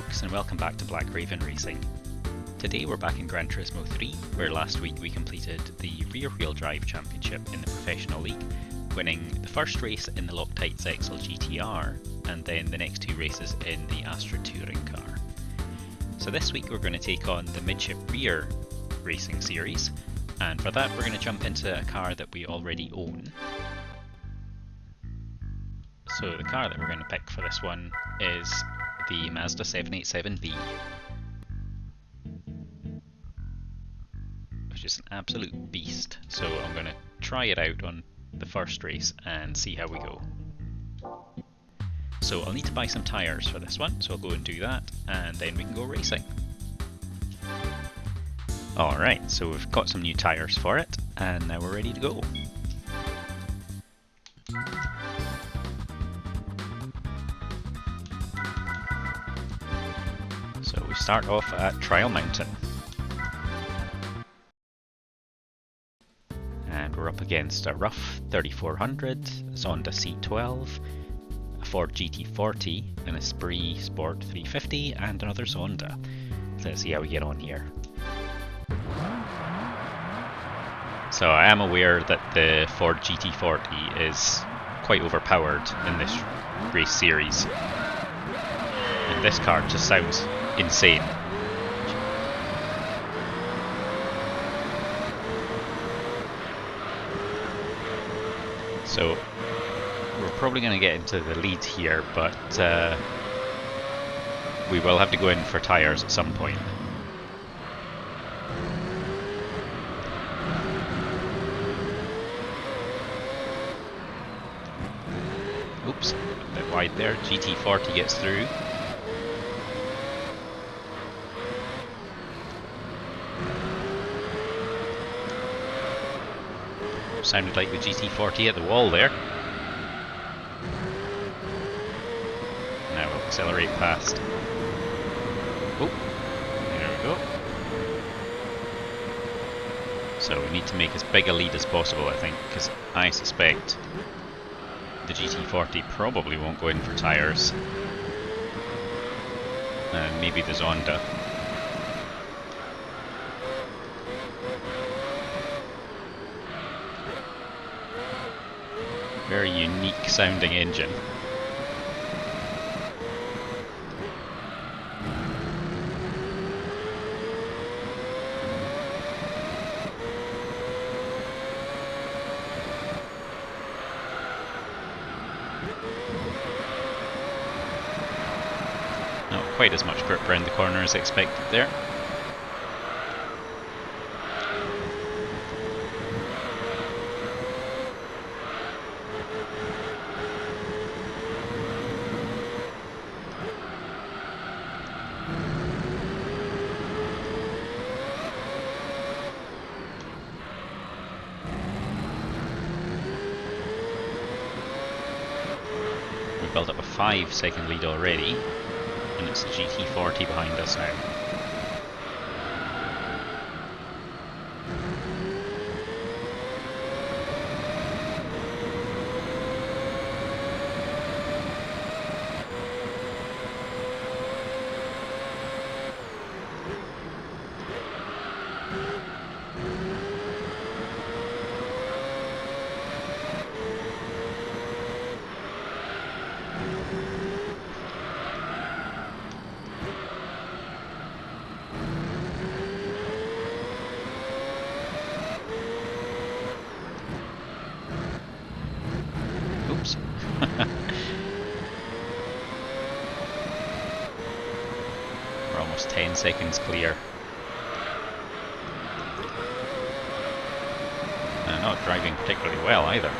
folks, and welcome back to Black Raven Racing. Today we're back in Gran Turismo 3, where last week we completed the rear-wheel drive championship in the professional league, winning the first race in the Loctite Zexel GTR, and then the next two races in the Astra Touring car. So this week we're going to take on the Midship rear racing series, and for that we're going to jump into a car that we already own. So the car that we're going to pick for this one is the Mazda 787B, which is an absolute beast. So I'm going to try it out on the first race and see how we go. So I'll need to buy some tyres for this one, so I'll go and do that, and then we can go racing. Alright, so we've got some new tyres for it, and now we're ready to go. So we start off at Trial Mountain. And we're up against a rough 3400, Zonda C12, a Ford GT40, an Esprit Sport 350, and another Zonda. Let's see how we get on here. So I am aware that the Ford GT40 is quite overpowered in this race series. And this car just sounds insane. So we're probably going to get into the lead here, but we will have to go in for tyres at some point. Oops, a bit wide there. GT40 gets through. Sounded like the GT40 at the wall there. Now we'll accelerate past. Oh, there we go. So we need to make as big a lead as possible, I think, because I suspect the GT40 probably won't go in for tyres. And maybe the Zonda. Very unique sounding engine. Not quite as much grip around the corner as expected there. Built up a 5-second lead already, and it's the GT40 behind us now. Oops. We're almost 10 seconds clear. And not driving particularly well either.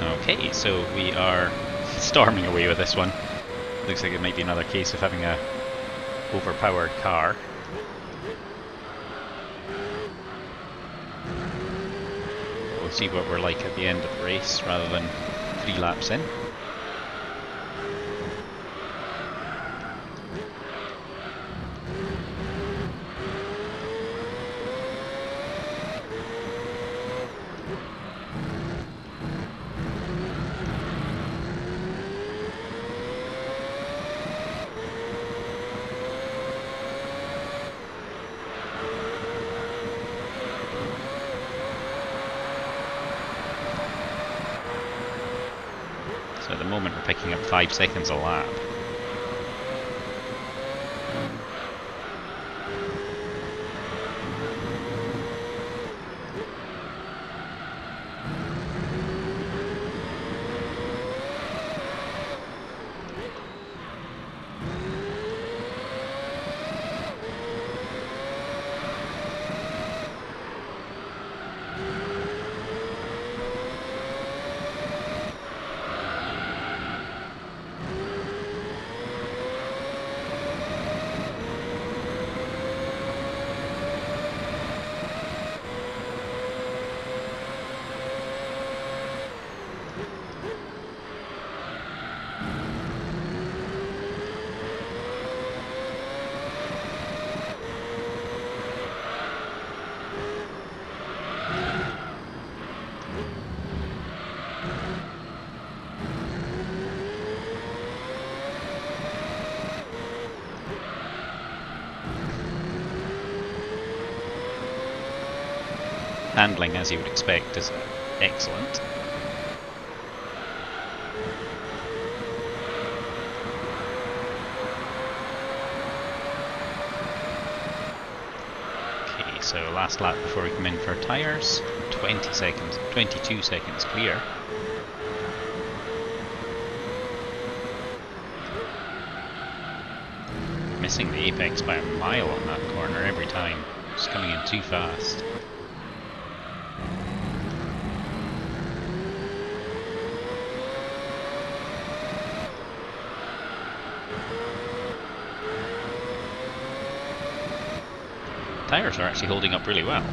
Okay, so we are storming away with this one. Looks like it might be another case of having a overpowered car. We'll see what we're like at the end of the race rather than 3 laps in. So at the moment we're picking up 5 seconds a lap. Handling, as you would expect, is excellent. Okay, so last lap before we come in for tyres. 20 seconds, 22 seconds clear. Missing the apex by a mile on that corner every time. Just coming in too fast. Tyres are actually holding up really well.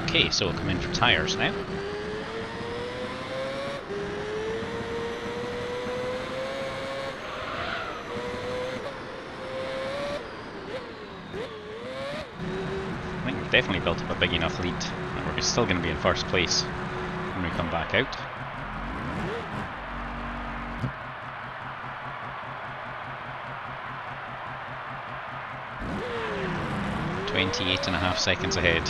Okay, so we'll come in for tyres now. I think we've definitely built up a big enough lead, and we're still going to be in first place when we come back out. .28.5 seconds ahead.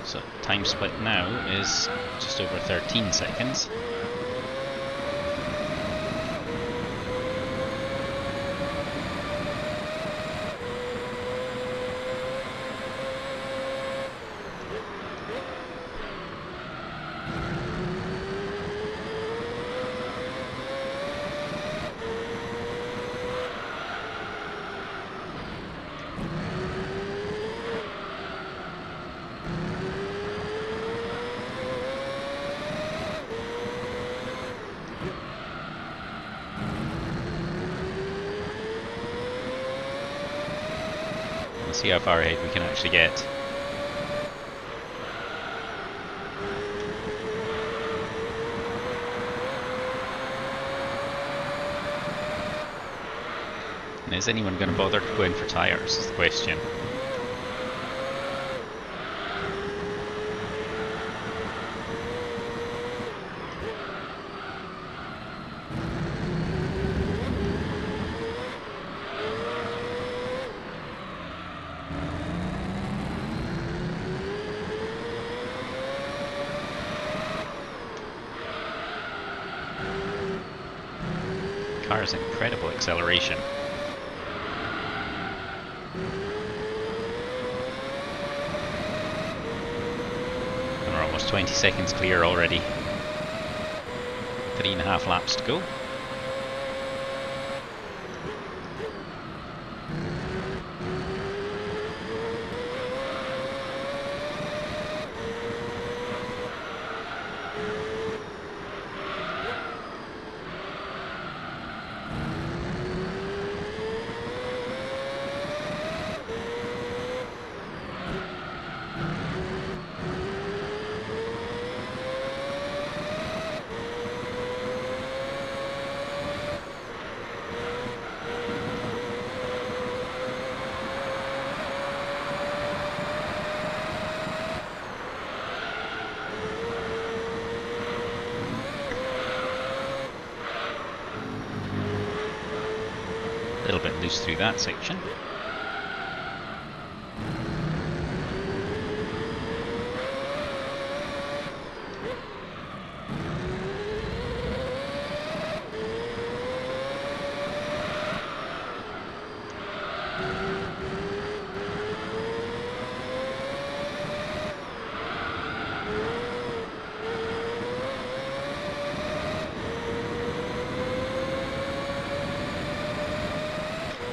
So time split now is just over 13 seconds. Let's see how far ahead we can actually get. And is anyone going to bother to go in for tyres, is the question. Car has incredible acceleration. And we're almost 20 seconds clear already. 3.5 laps to go. A little bit loose through that section.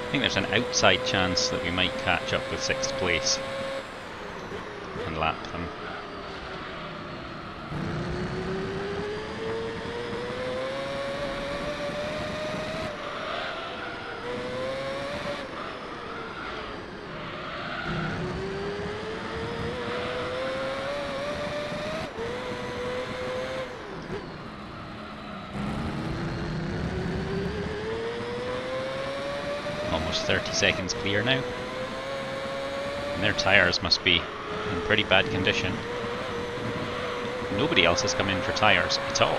I think there's an outside chance that we might catch up with 6th place and lap them. Almost 30 seconds clear now. And their tyres must be in pretty bad condition. Nobody else has come in for tyres at all.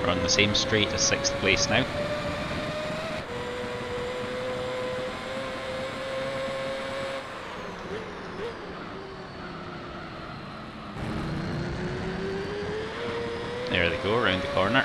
We're on the same straight as 6th place now. There they go, around the corner.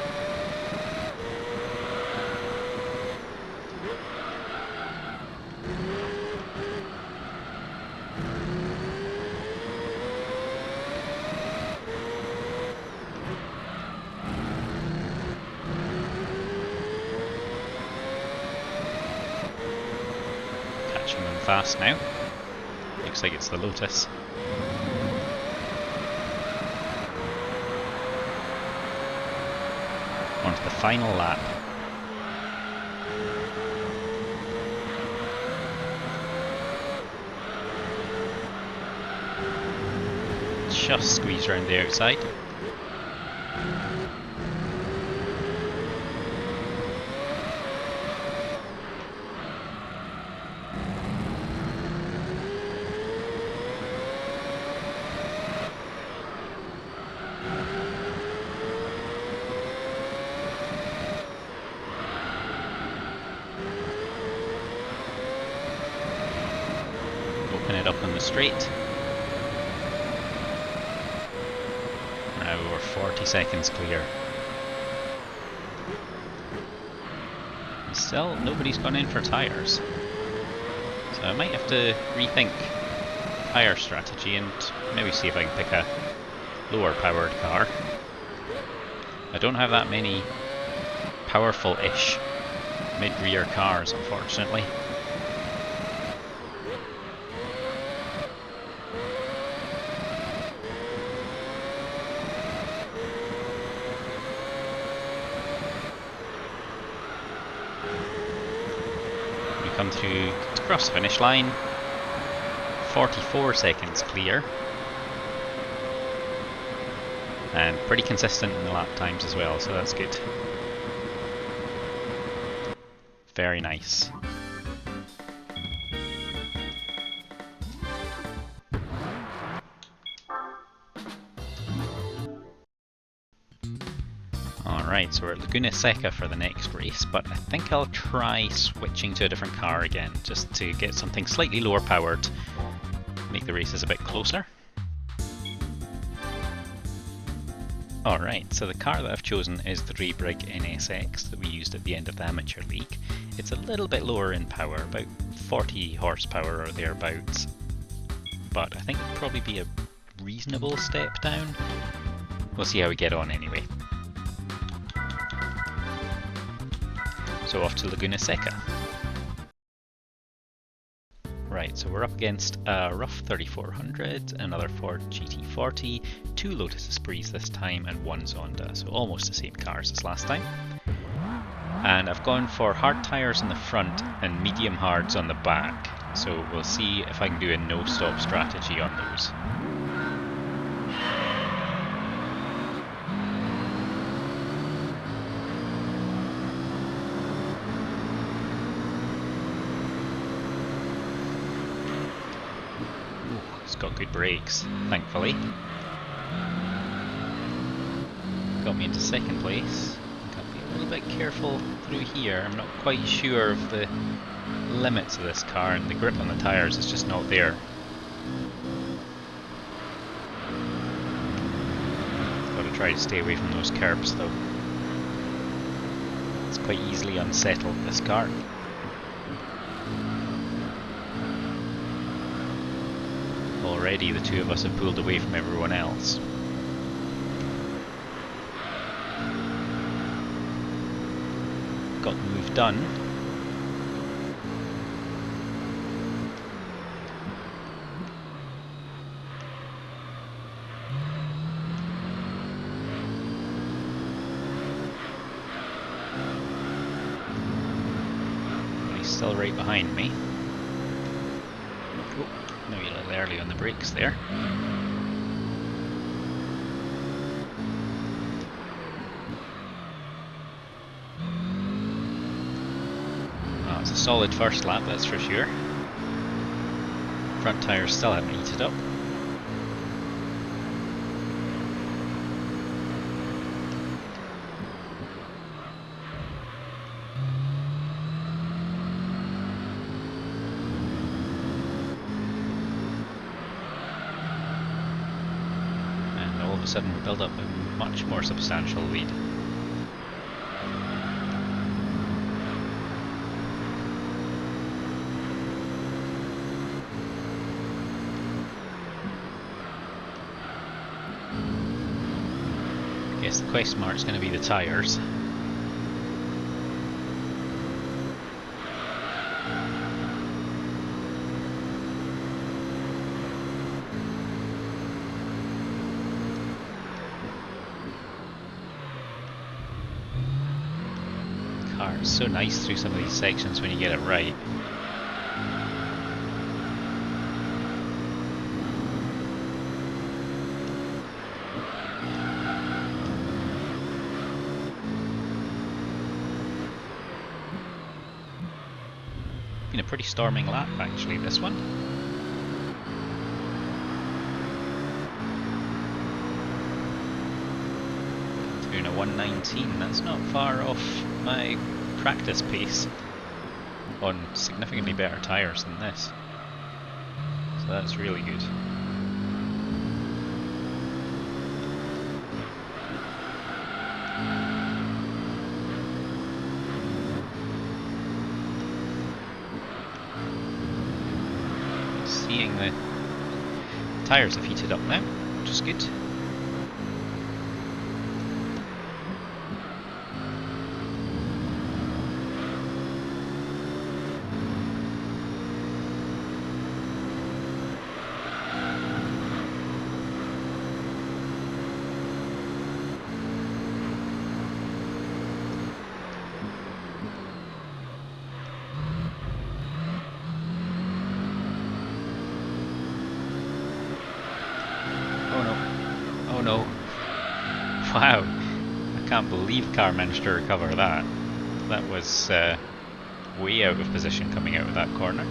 Catching them fast now. Looks like it's the Lotus. On to the final lap. Just squeeze around the outside. Open it up on the straight. Now we're 40 seconds clear. Still, nobody's gone in for tyres. So I might have to rethink tyre strategy and maybe see if I can pick a lower powered car. I don't have that many powerful-ish mid-rear cars, unfortunately. We come through to cross the finish line. 44 seconds clear. And pretty consistent in the lap times as well, so that's good. Very nice. Alright, so we're at Laguna Seca for the next race, but I think I'll try switching to a different car again, just to get something slightly lower powered, make the races a bit closer. Alright, so the car that I've chosen is the Rebrig NSX that we used at the end of the Amateur League. It's a little bit lower in power, about 40 horsepower or thereabouts, but I think it'll probably be a reasonable step down. We'll see how we get on anyway. So off to Laguna Seca. Right, so we're up against a rough 3400, another Ford GT40, 2 Lotus Esprits this time, and 1 Zonda, so almost the same cars as last time. And I've gone for hard tyres on the front and medium hards on the back, so we'll see if I can do a no-stop strategy on those. Got good brakes, thankfully. Got me into second place. Gotta be a little bit careful through here. I'm not quite sure of the limits of this car, and the grip on the tyres is just not there. Gotta try to stay away from those curbs though. It's quite easily unsettled, this car. Already the two of us have pulled away from everyone else. Got the move done. But he's still right behind me. Maybe a little early on the brakes there. Well, it's a solid first lap, that's for sure. Front tyres still haven't heated up. Sudden we build up a much more substantial lead. I guess the question mark is going to be the tyres. It's so nice through some of these sections when you get it right. Been a pretty storming lap actually, this one. Doing a 119, that's not far off my practice pace on significantly better tyres than this, so that's really good. seeing the tyres have heated up now, which is good. Oh no. Wow. I can't believe the car managed to recover that. That was way out of position coming out of that corner.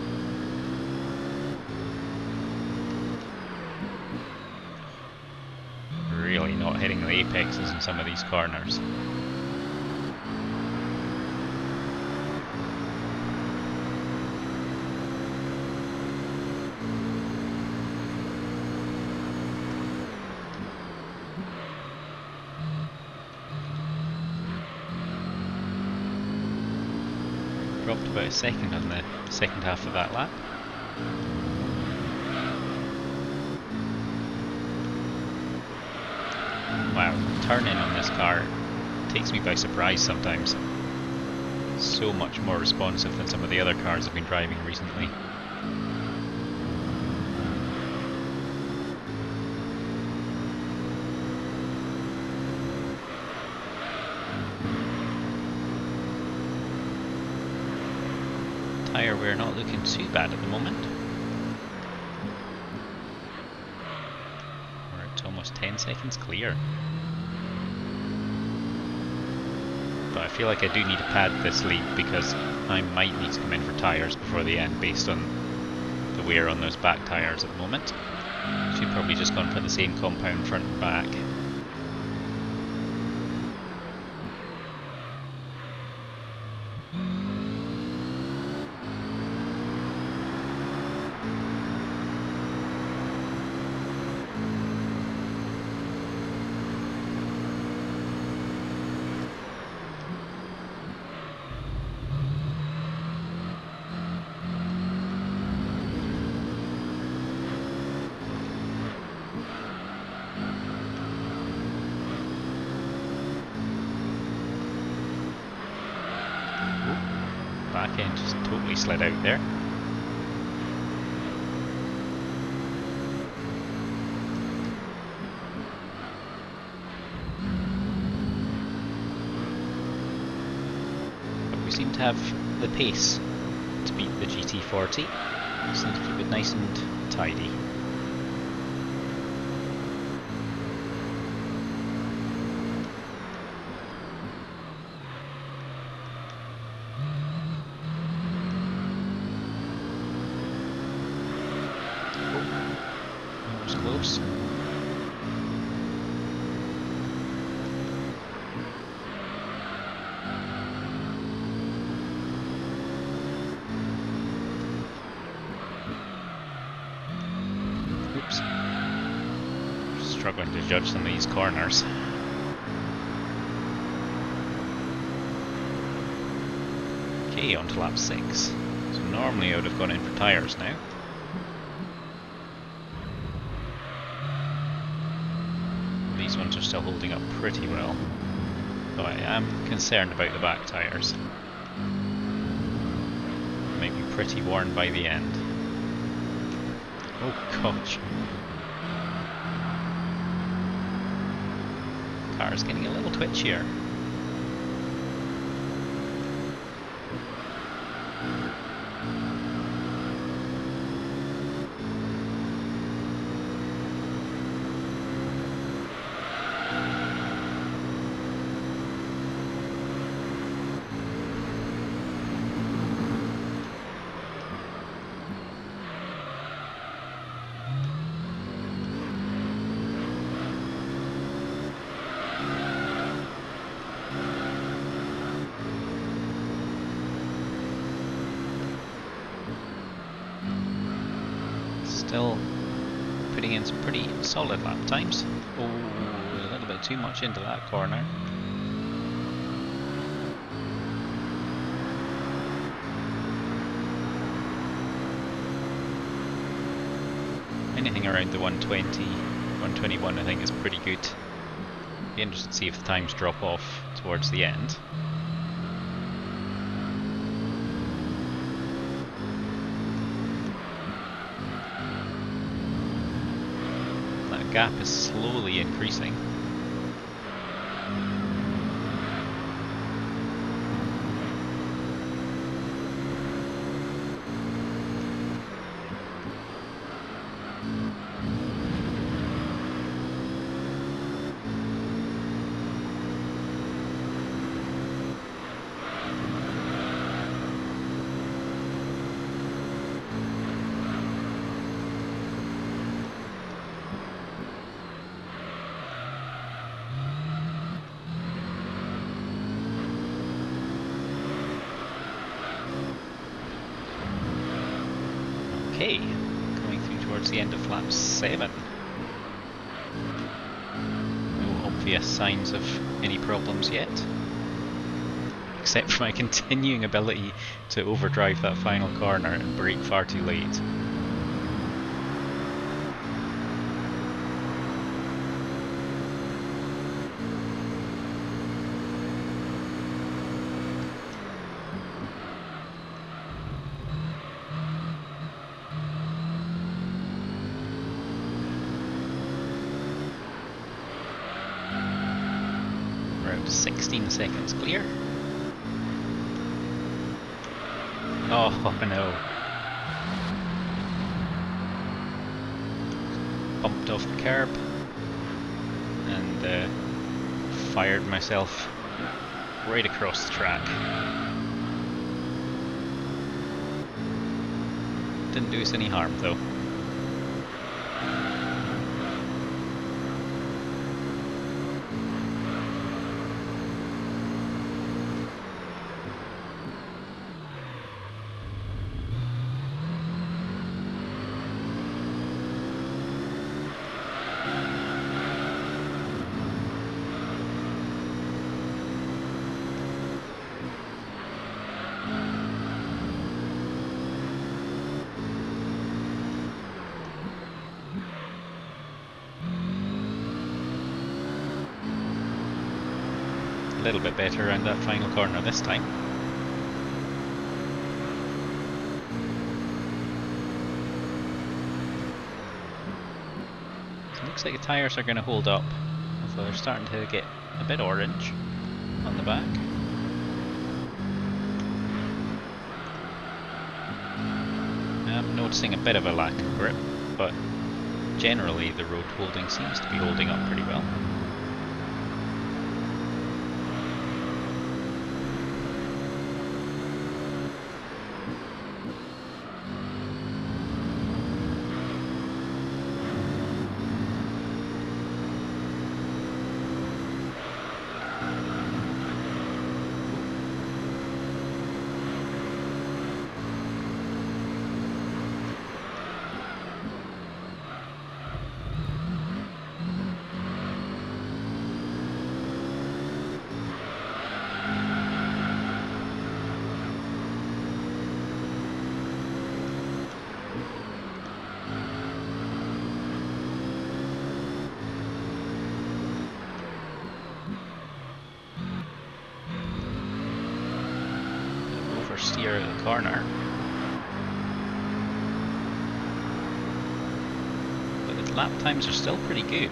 Really not hitting the apexes in some of these corners. Dropped about a second on the second half of that lap. Wow, turning on this car takes me by surprise sometimes. So much more responsive than some of the other cars I've been driving recently. Tyre wear not looking too bad at the moment. We're at almost 10 seconds clear. But I feel like I do need to pad this lead because I might need to come in for tyres before the end based on the wear on those back tyres at the moment. Should probably just gone for the same compound front and back. Back end just totally slid out there. But we seem to have the pace to beat the GT40. Just need to keep it nice and tidy. Close. Oops. Struggling to judge some of these corners. Okay, on to lap 6. So normally I would have gone in for tyres now. These ones are still holding up pretty well, though I am concerned about the back tyres. Might be pretty worn by the end. Oh gosh. Car's getting a little twitchier. Still putting in some pretty solid lap times. Oh, a little bit too much into that corner. around the 120, 121 I think is pretty good. Be interested to see if the times drop off towards the end. That gap is slowly increasing. Okay, coming through towards the end of lap 7. No obvious signs of any problems yet, except for my continuing ability to overdrive that final corner and brake far too late. Around 16 seconds clear. Oh no. Bumped off the curb and fired myself right across the track. Didn't do us any harm though. A little bit better around that final corner this time. So it looks like the tyres are going to hold up, although they're starting to get a bit orange on the back. I'm noticing a bit of a lack of grip, but generally the road holding seems to be holding up pretty well. Oversteer the corner, but the lap times are still pretty good.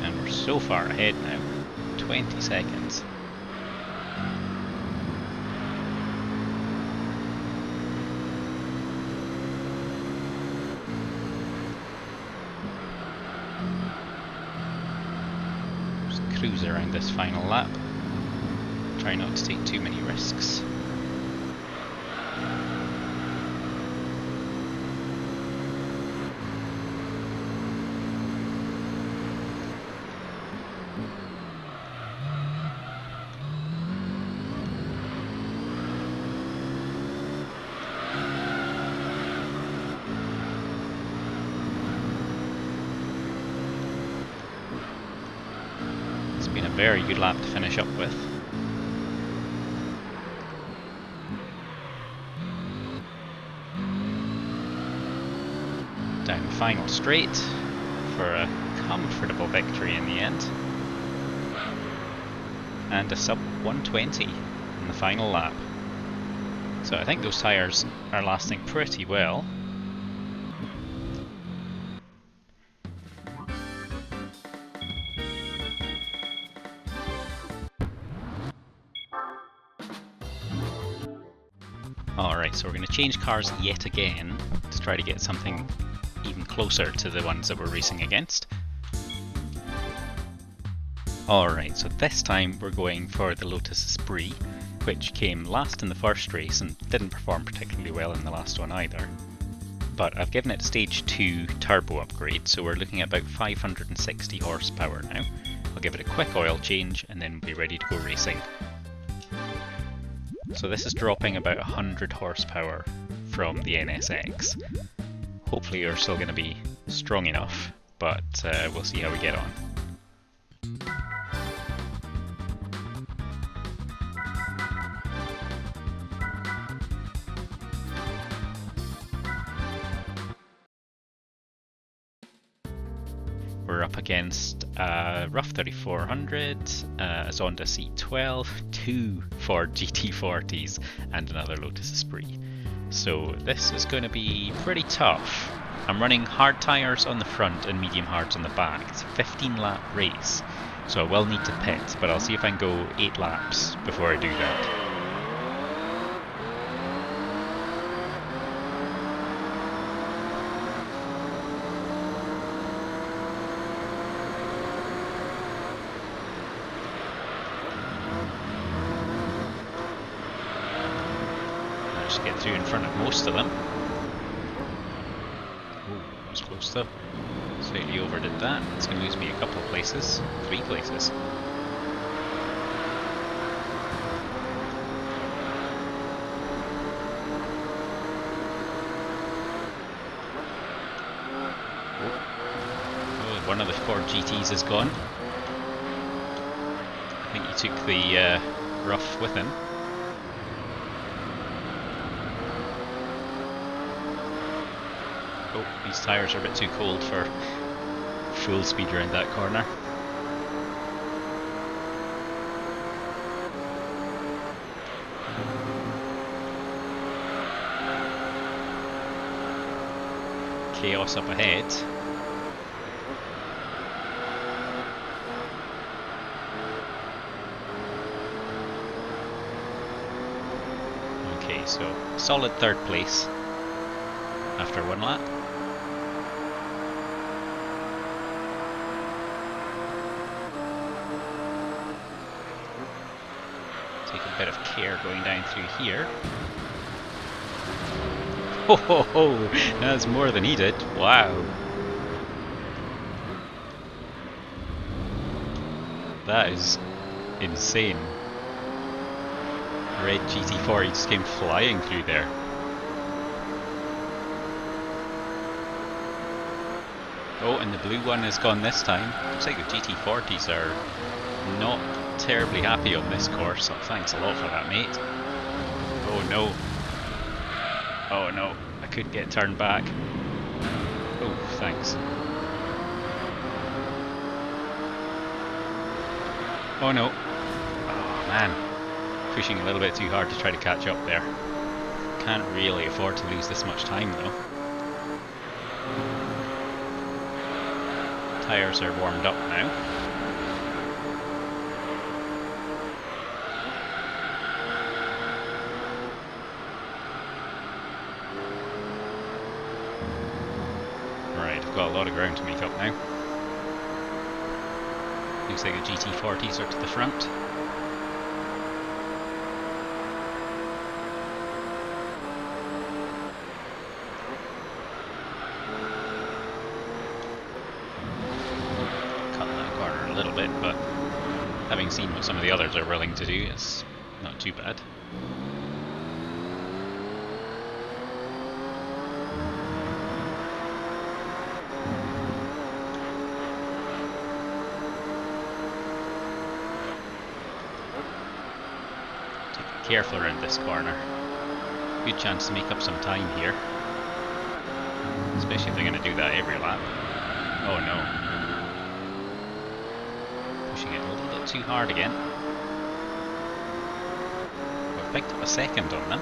And we're so far ahead now, 20 seconds. Cruise around this final lap. Try not to take too many risks. been a very good lap to finish up with. Down the final straight for a comfortable victory in the end. And a sub 120 in the final lap. So I think those tyres are lasting pretty well. Alright, so we're going to change cars yet again to try to get something even closer to the ones that we're racing against. Alright, so this time we're going for the Lotus Esprit, which came last in the first race and didn't perform particularly well in the last one either. But I've given it stage 2 turbo upgrade, so we're looking at about 560 horsepower now. I'll give it a quick oil change and then we'll be ready to go racing. So this is dropping about 100 horsepower from the NSX. Hopefully you're still going to be strong enough, but we'll see how we get on. We're up against a rough 3400, a Zonda C12, 2 Ford GT40s and another Lotus Esprit. So this is going to be pretty tough. I'm running hard tyres on the front and medium hards on the back. It's a 15 lap race, so I will need to pit, but I'll see if I can go 8 laps before I do that. Get through in front of most of them. Oh, that was close though. Slightly overdid that. It's going to lose me a couple of places. 3 places. Oh, one of the Ford GTs is gone. I think he took the rough with him. Oh, these tyres are a bit too cold for full speed around that corner. Chaos up ahead. Okay, so solid 3rd place after 1 lap. Take a bit of care going down through here. Ho ho ho! That's more than he did. Wow. That is insane. Red GT40 just came flying through there. Oh, and the blue one is gone this time. Looks like the GT40s are not terribly happy on this course, so thanks a lot for that, mate. Oh no. Oh no, I could get turned back. Oh, thanks. Oh no. Oh man. Pushing a little bit too hard to try to catch up there. Can't really afford to lose this much time though. Tyres are warmed up now. Right, I've got a lot of ground to make up now. Looks like the GT40s are to the front. A little bit, but having seen what some of the others are willing to do, it's not too bad. careful around this corner. Good chance to make up some time here. Especially if they're going to do that every lap. Oh no. Pushing it a little bit too hard again. We've picked up a second on them.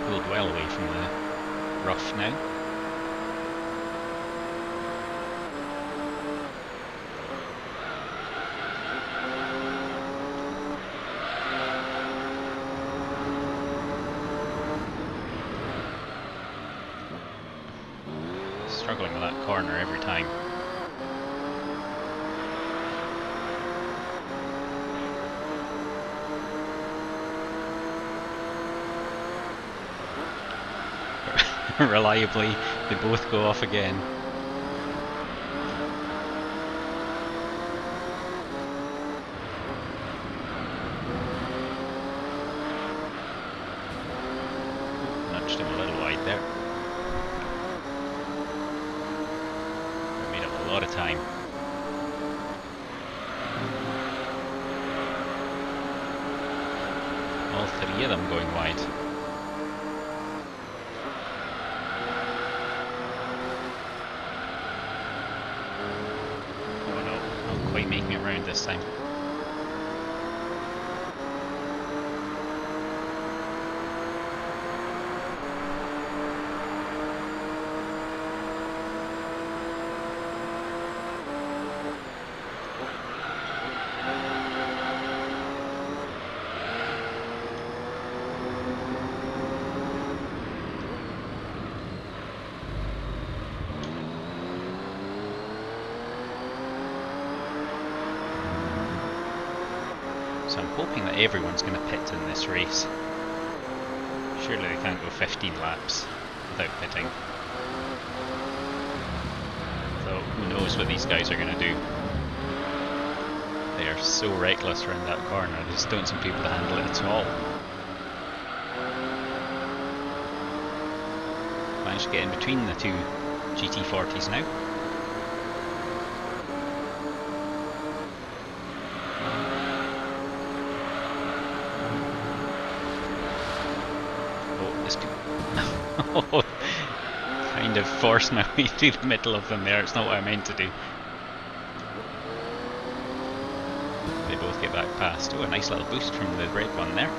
Pulled well away from the rough now. Struggling with that corner every time. Reliably, they both go off again. Nudged him a little wide there. Made up a lot of time. All three of them going wide. Making it round this time. So I'm hoping that everyone's going to pit in this race. Surely they can't go 15 laps without pitting. Though who knows what these guys are going to do. They are so reckless around that corner, they just don't seem to be able to handle it at all. Managed to get in between the two GT40s now. Kind of forced my way through the middle of them there, it's not what I meant to do. They both get back past. Oh, a nice little boost from the red one there.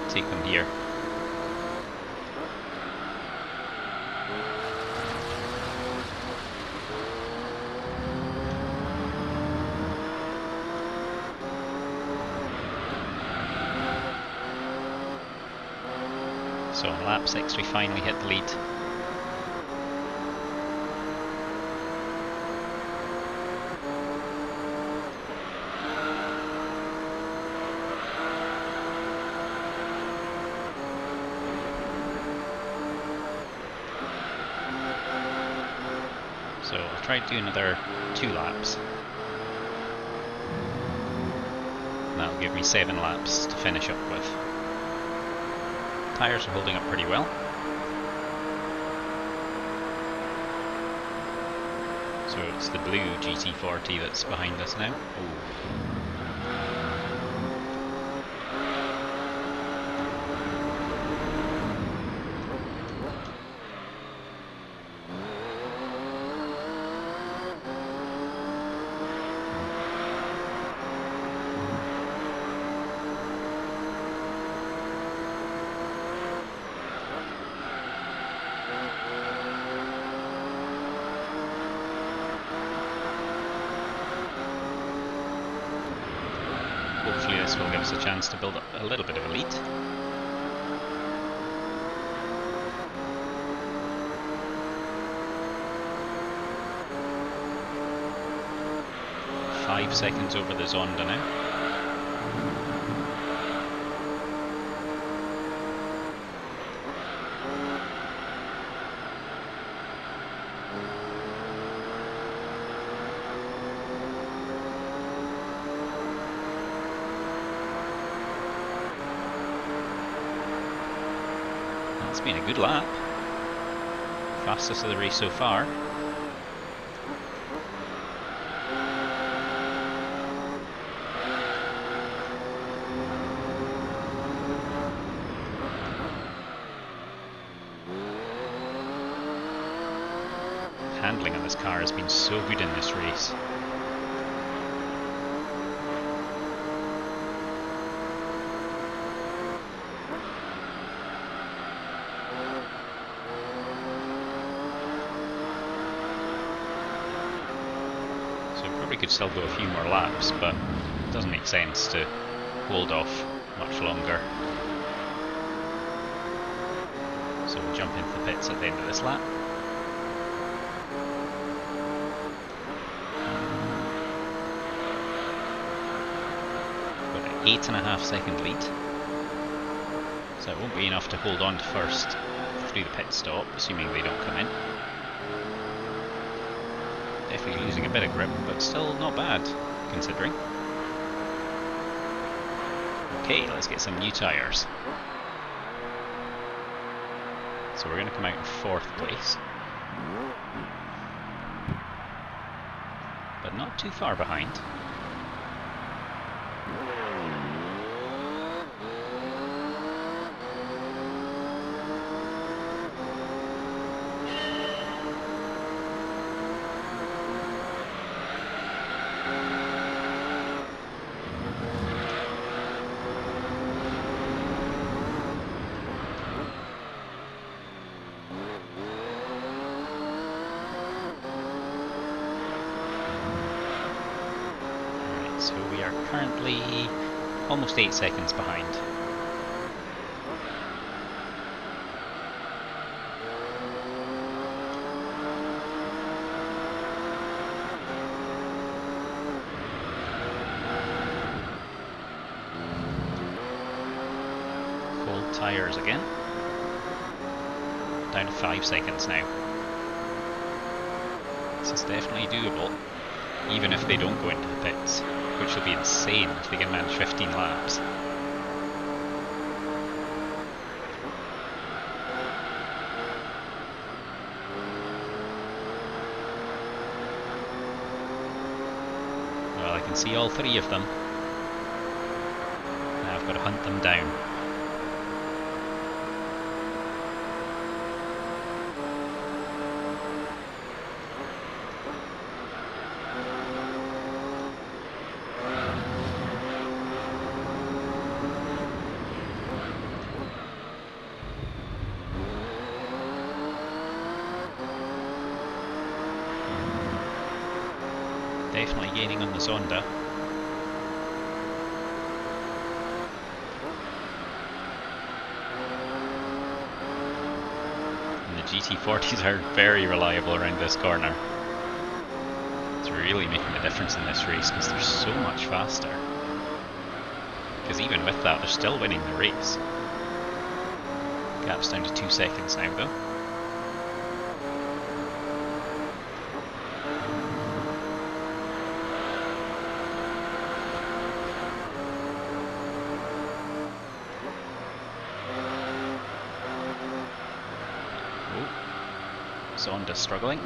Take them here. So on lap 6 we finally hit the lead. So I'll try to do another 2 laps. And that'll give me 7 laps to finish up with. Tyres are holding up pretty well. So it's the blue GT40 that's behind us now. Ooh. This will give us a chance to build up a little bit of a lead. Five seconds over the Zonda now. It's been a good lap. Fastest of the race so far. Handling on this car has been so good in this race. We could still go a few more laps, but it doesn't make sense to hold off much longer. So we'll jump into the pits at the end of this lap. Got an 8.5 second lead, so it won't be enough to hold on to first through the pit stop, assuming they don't come in. Definitely losing a bit of grip, but still not bad, considering. Okay, let's get some new tyres. So we're going to come out in 4th place. But not too far behind. So we are currently almost 8 seconds behind. Cold tyres again. Down to 5 seconds now. This is definitely doable, even if they don't go into the pits, which will be insane if they can manage 15 laps. Well, I can see all three of them. Now I've got to hunt them down. Definitely gaining on the Zonda. And the GT40s are very reliable around this corner. It's really making a difference in this race because they're so much faster. Because even with that, they're still winning the race. Gap's down to 2 seconds now though. Zonda struggling.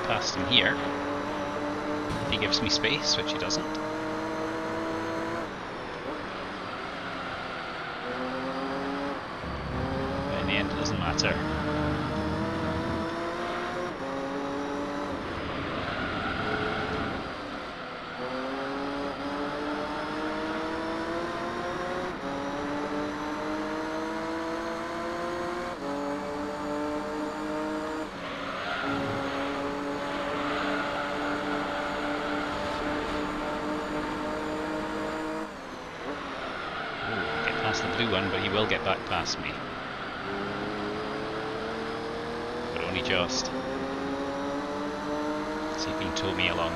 Past him here. He gives me space, which he doesn't. end, it doesn't matter. The blue one, but he will get back past me. But only just. So he's been towing me along.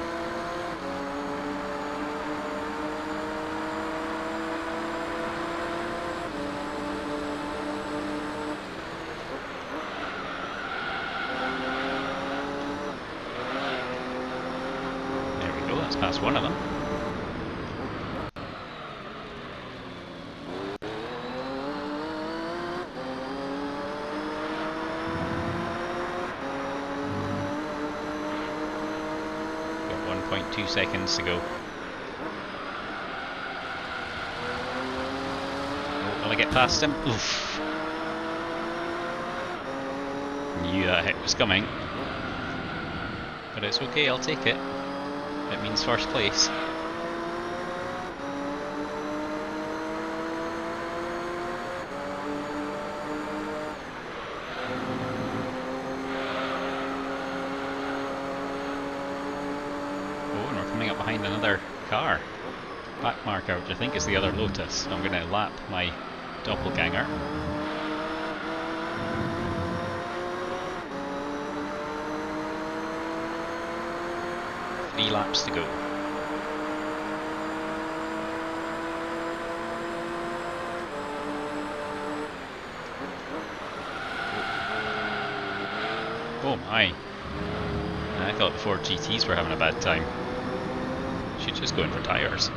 There we go, that's past one of them. Got 1.2 seconds to go. Oh, will I get past him? Oof. Knew that hit was coming. But it's okay, I'll take it. It means first place. Up behind another car. Back marker, which I think is the other Lotus. So I'm going to lap my doppelganger. Three laps to go. Oh my. I thought the Ford GTs were having a bad time. Should just go in for tyres.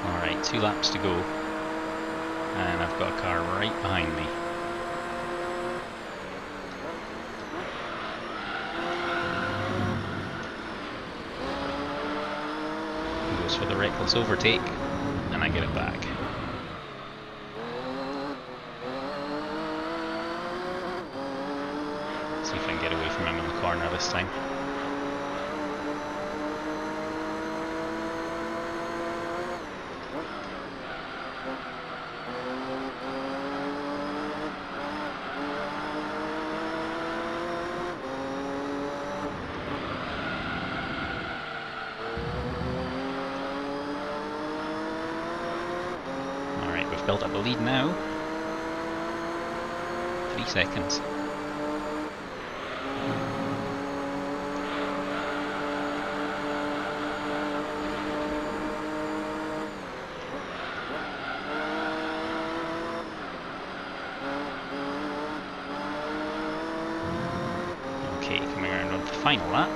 Alright, 2 laps to go. And I've got a car right behind me. He goes for the reckless overtake, and I get it back. See if I can get away from him in the corner this time. We've built up the lead now. 3 seconds. Okay, coming around on the final lap.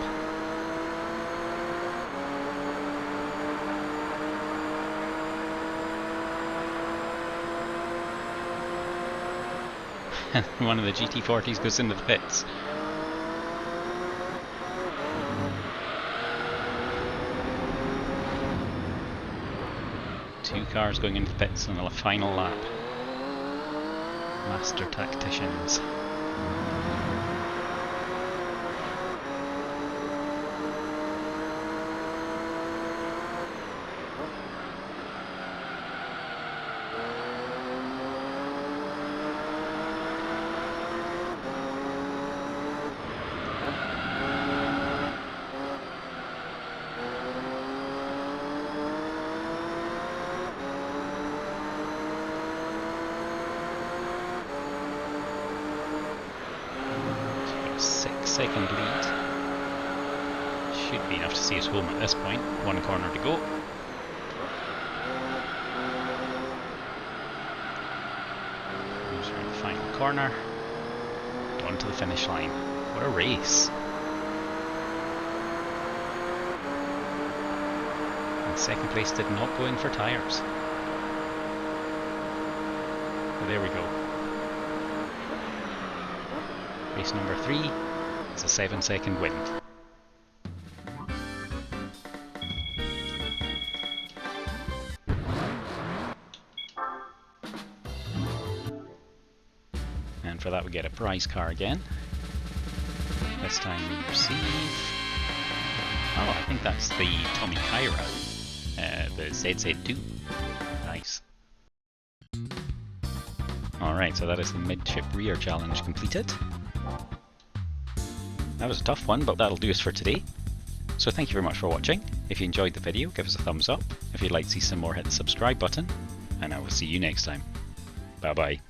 One of the GT40s goes into the pits. Two cars going into the pits on the final lap. Master tacticians. second lead. Should be enough to see us home at this point. One corner to go. Moves around the final corner. On to the finish line. What a race! And second place did not go in for tyres. But there we go. Race number 3 is a 7-second win. And for that we get a prize car again. This time we receive... oh, I think that's the Tommy Kyra, the ZZ2. Nice. Alright, so that is the Midship rear challenge completed. That was a tough one, but that'll do us for today. So thank you very much for watching. If you enjoyed the video, give us a thumbs up. If you'd like to see some more, hit the subscribe button. And I will see you next time. Bye bye.